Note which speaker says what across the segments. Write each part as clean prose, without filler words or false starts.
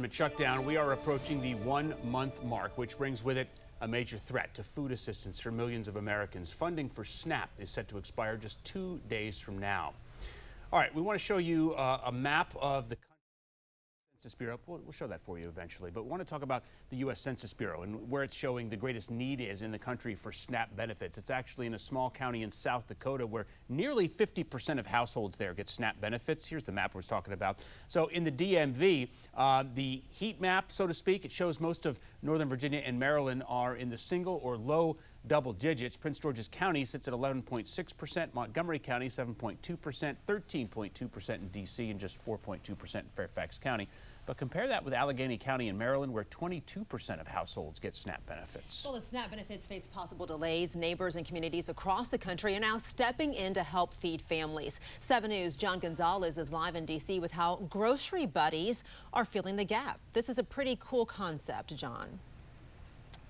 Speaker 1: Shutdown, we are approaching the 1-month mark, which brings with it a major threat to food assistance for millions of Americans. Funding for SNAP is set to expire just 2 days from now. All right, we want to show you a map of the Census Bureau. We'll show that for you eventually, but we want to talk about the U.S. Census Bureau and where it's showing the greatest need is in the country for SNAP benefits. It's actually in a small county in South Dakota where nearly 50% of households there get SNAP benefits. Here's the map we're talking about. So in the DMV, the heat map, so to speak, it shows most of Northern Virginia and Maryland are in the single or low double digits. Prince George's County sits at 11.6%, Montgomery County 7.2%, 13.2% in D.C., and just 4.2% in Fairfax County. But compare that with Allegheny County in Maryland, where 22% of households get SNAP benefits.
Speaker 2: Well, the SNAP benefits face possible delays. Neighbors and communities across the country are now stepping in to help feed families. 7 News' John Gonzalez is live in D.C. with how grocery buddies are filling the gap. This is a pretty cool concept, John.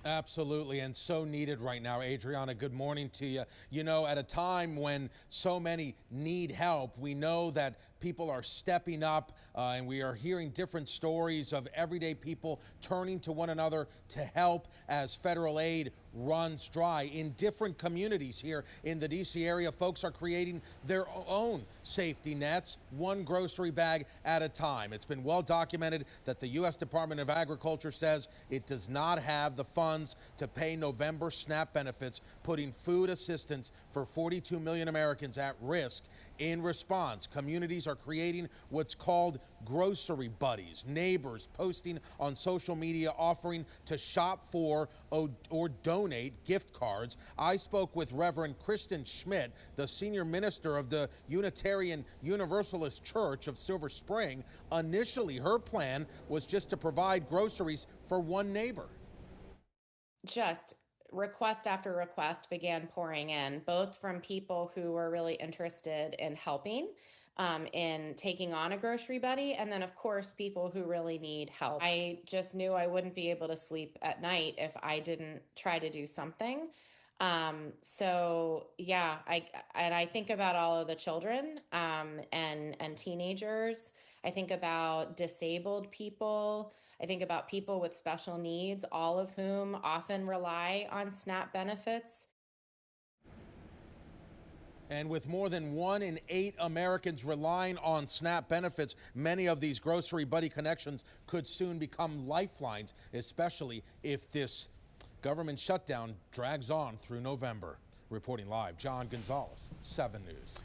Speaker 3: Absolutely, and so needed right now. Adriana, good morning to you. You know, at a time when so many need help, we know that people are stepping up, and we are hearing different stories of everyday people turning to one another to help as federal aid runs dry. In different communities here in the D.C. area, folks are creating their own safety nets, one grocery bag at a time. It's been well documented that the U.S. Department of Agriculture says it does not have the funds to pay November SNAP benefits, putting food assistance for 42 million Americans at risk. In response, communities are creating what's called grocery buddies, neighbors posting on social media offering to shop for or donate gift cards. I spoke with Reverend Kristen Schmidt, the senior minister of the Unitarian Universalist Church of Silver Spring. Initially, her plan was just to provide groceries for one neighbor.
Speaker 4: Just request after request began pouring in, both from people who were really interested in helping, in taking on a grocery buddy, and then of course people who really need help. I just knew I wouldn't be able to sleep at night if I didn't try to do something. So yeah, I think about all of the children and teenagers. I think about disabled people. I think about people with special needs, all of whom often rely on SNAP benefits.
Speaker 3: And with more than 1 in 8 Americans relying on SNAP benefits, many of these grocery buddy connections could soon become lifelines, especially if this government shutdown drags on through November. Reporting live, John Gonzalez, 7 News.